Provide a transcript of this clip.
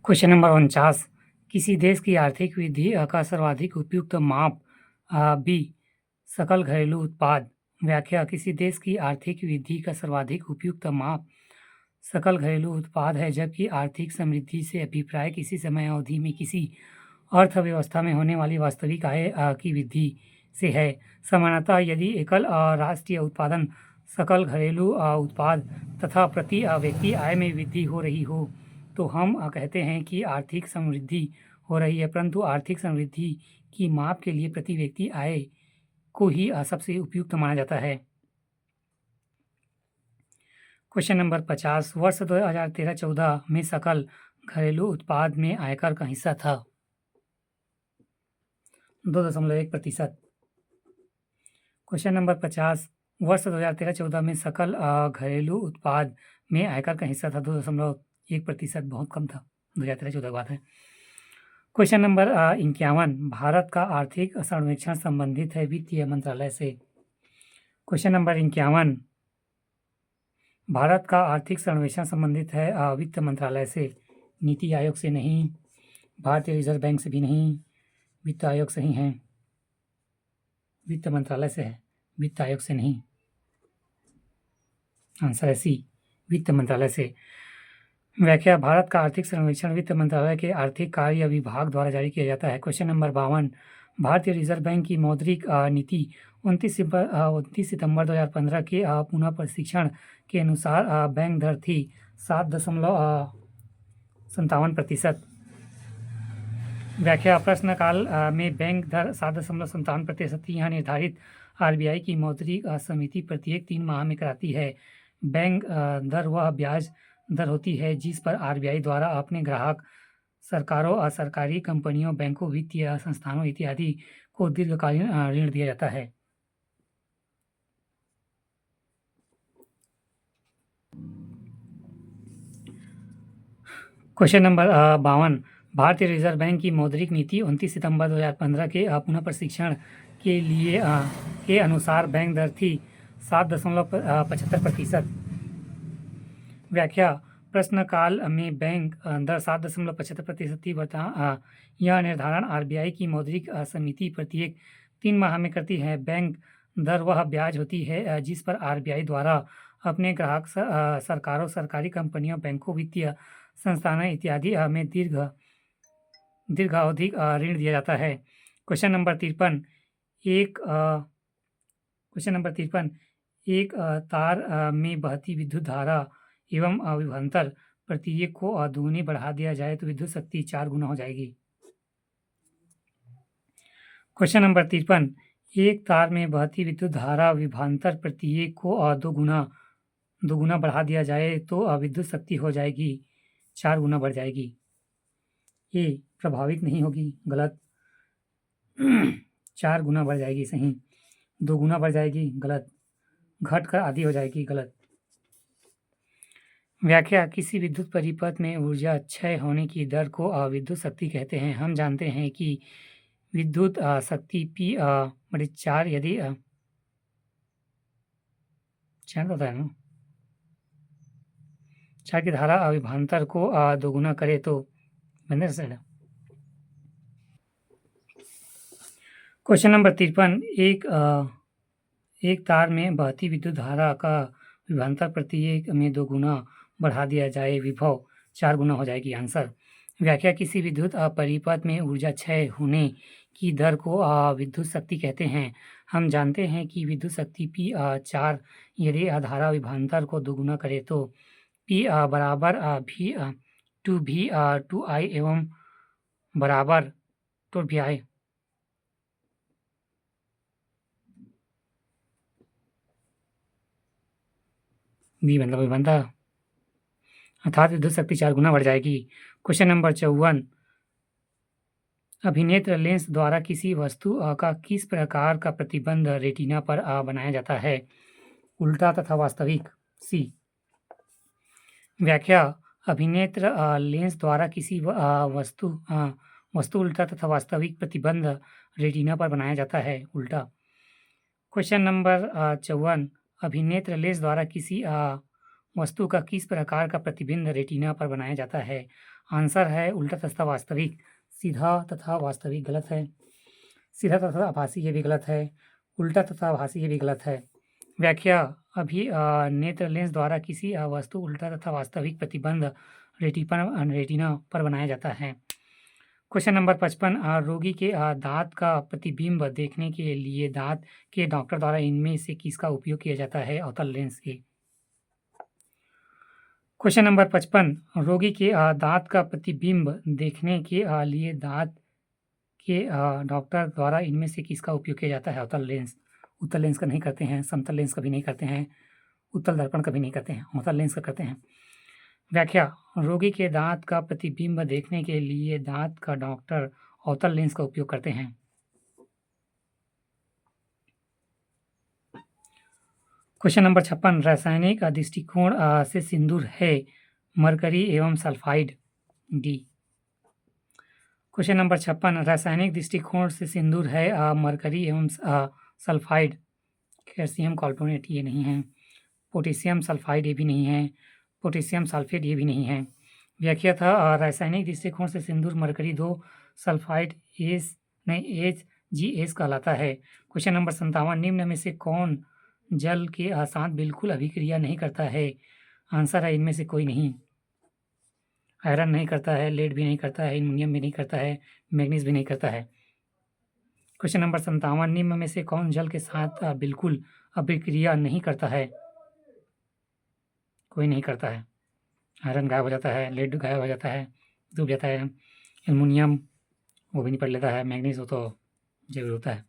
Question number 49, किसी देश की आर्थिक वृद्धि का सर्वाधिक उपयुक्त माप बी सकल घरेलू उत्पाद। व्याख्या, किसी देश की आर्थिक वृद्धि का सर्वाधिक उपयुक्त माप सकल घरेलू उत्पाद है, जबकि आर्थिक समृद्धि से अभिप्राय किसी समय अवधि में किसी अर्थव्यवस्था में होने वाली वास्तविक आय की वृद्धि से है। सामान्यतः यदि एकल राष्ट्रीय उत्पादन, सकल घरेलू उत्पाद तथा प्रति व्यक्ति आय में वृद्धि हो रही हो तो हम कहते हैं कि आर्थिक समृद्धि हो रही है, परंतु आर्थिक समृद्धि की माप के लिए प्रति व्यक्ति आय को ही सबसे उपयुक्त माना जाता है। क्वेश्चन नंबर 50, वर्ष 2013-14 में सकल घरेलू उत्पाद में आयकर का हिस्सा था 2.1%। क्वेश्चन नंबर 50, वर्ष 2013-14 में सकल घरेलू उत्पाद में आयकर का हिस्सा था 2.1%, बहुत कम था, 2013-14 की बात है। क्वेश्चन नंबर 51, भारत का आर्थिक सर्वेक्षण संबंधित है वित्तीय मंत्रालय से। क्वेश्चन नंबर 51, भारत का आर्थिक सर्वेक्षण संबंधित है वित्त मंत्रालय से, नीति आयोग से नहीं, भारतीय रिजर्व बैंक से भी नहीं, वित्त आयोग से ही है, वित्त मंत्रालय से है, वित्त आयोग से नहीं। आंसर है सी, वित्त मंत्रालय से। व्याख्या, भारत का आर्थिक सर्वेक्षण वित्त मंत्रालय के आर्थिक कार्य विभाग द्वारा जारी किया जाता है। क्वेश्चन नंबर 52, भारतीय रिजर्व बैंक की मौद्रिक नीति 29 सितंबर 2015 के पुनः परीक्षण के अनुसार बैंक दर थी 7.57%। व्याख्या, प्रश्नकाल में बैंक दर 7.57% थी। यहाँ निर्धारित आरबीआई की मौद्रिक समिति प्रत्येक 3 माह में कराती है। बैंक दर वह ब्याज दर होती है जिस पर आरबीआई द्वारा अपने ग्राहक, सरकारों, सरकारी कंपनियों, बैंकों, वित्तीय संस्थानों इत्यादि को दीर्घकालीन ऋण दिया जाता है। क्वेश्चन नंबर 52, भारतीय रिजर्व बैंक की मौद्रिक नीति 29 सितंबर 2015 के पुनः परीक्षण के लिए के अनुसार बैंक दर थी 7.75%। व्याख्या, प्रश्नकाल में बैंक दर 7.75% थी। यह निर्धारण आरबीआई की मौद्रिक समिति प्रत्येक 3 माह में करती है। बैंक दर वह ब्याज होती है जिस पर आरबीआई द्वारा अपने ग्राहक, सरकारों, सरकारी कंपनियों, बैंकों, वित्तीय संस्थानों इत्यादि में दीर्घावधि ऋण दिया जाता है। क्वेश्चन नंबर 53, एक तार में बहती विद्युत धारा एवं विभवांतर प्रत्येक को दुगुनी बढ़ा दिया जाए तो विद्युत शक्ति 4 गुना हो जाएगी। क्वेश्चन नंबर 53, एक तार में बहती विद्युत धारा विभवांतर प्रत्येक को 2 गुना बढ़ा दिया जाए तो विद्युत शक्ति हो जाएगी 4 गुना बढ़ जाएगी। ये प्रभावित नहीं होगी, गलत। 4 गुना बढ़ जाएगी, सही। 2 गुना बढ़ जाएगी, गलत। घट कर आधी हो जाएगी, गलत। व्याख्या, किसी विद्युत परिपथ में ऊर्जा क्षय होने की दर को विद्युत शक्ति कहते हैं। हम जानते हैं कि विद्युत शक्ति P/4 यदि 4 होता है ना, 4 की धारा विभवांतर को 2 गुना करे तो बंदर साइड। क्वेश्चन नंबर 53, एक तार में बहती विद्युत धारा का विभवांतर प्रत्येक में 2 गुना बढ़ा दिया जाए, विभव 4 गुना हो जाएगी। आंसर। व्याख्या, किसी विद्युत परिपथ में ऊर्जा क्षय होने की दर को विद्युत शक्ति कहते हैं। हम जानते हैं कि विद्युत शक्ति P/4 यदि धारा विभवांतर को 2 गुना करे तो P बराबर V/2I एवं बराबर 2VI। V मतलब विभवांतर, अर्थात विद्युत शक्ति 4 गुना बढ़ जाएगी। क्वेश्चन नंबर 54, अभिनेत्र लेंस द्वारा किसी वस्तु का किस प्रकार का प्रतिबंध रेटिना पर बनाया जाता है, उल्टा तथा वास्तविक। सी। व्याख्या, अभिनेत्र लेंस द्वारा किसी वस्तु उल्टा तथा वास्तविक प्रतिबंध रेटिना पर बनाया जाता है, उल्टा। क्वेश्चन नंबर 54, अभिनेत्र लेंस द्वारा किसी वस्तु का किस प्रकार का प्रतिबिंब रेटिना पर बनाया जाता है? आंसर है उल्टा तथा वास्तविक। सीधा तथा वास्तविक गलत है। सीधा तथा आभासी ये भी गलत है। उल्टा तथा आभासी ये भी गलत है। व्याख्या अभी नेत्र लेंस द्वारा किसी वस्तु उल्टा तथा वास्तविक प्रतिबंध रेटिना पर बनाया जाता है। क्वेश्चन नंबर 55 रोगी के दांत का प्रतिबिंब देखने के लिए दांत के डॉक्टर द्वारा इनमें से किसका उपयोग किया जाता है? अवतल लेंस के। क्वेश्चन नंबर 55 रोगी के दांत का प्रतिबिंब देखने के लिए दांत के डॉक्टर द्वारा इनमें से किसका उपयोग किया जाता है? अवतल लेंस। उत्तल लेंस का नहीं करते हैं, समतल लेंस कभी नहीं करते हैं, उत्तल दर्पण कभी नहीं करते हैं, अवतल लेंस का करते हैं। व्याख्या रोगी के दांत का प्रतिबिंब देखने के लिए दांत का डॉक्टर अवतल लेंस का उपयोग करते हैं। क्वेश्चन नंबर 56 रासायनिक दृष्टिकोण से सिंदूर है मरकरी एवं सल्फाइड। डी। क्वेश्चन नंबर 56 रासायनिक दृष्टिकोण से सिंदूर है मरकरी एवं सल्फाइड। कैल्शियम कार्बोनेट ये नहीं है। पोटेशियम सल्फाइड ये भी नहीं है। पोटेशियम सल्फेट ये भी नहीं है। व्याख्या था रासायनिक दृष्टिकोण से सिंदूर मरकरी 2 सल्फाइड HGS कहलाता है। क्वेश्चन नंबर 57 निम्न में से कौन जल के साथ बिल्कुल अभिक्रिया नहीं करता है? आंसर है इनमें से कोई नहीं। आयरन नहीं करता है, लेड भी नहीं करता है, एल्युमिनियम भी नहीं करता है, मैग्नीज भी नहीं करता है। क्वेश्चन नंबर 57 निम्न में से कौन जल के साथ बिल्कुल अभिक्रिया नहीं करता है? कोई नहीं करता है। आयरन गायब हो जाता है, लेड गायब हो जाता है, डूब जाता है, एल्युमिनियम वो भी नहीं पड़ लेता है, मैग्नीज वो तो जरूर होता है।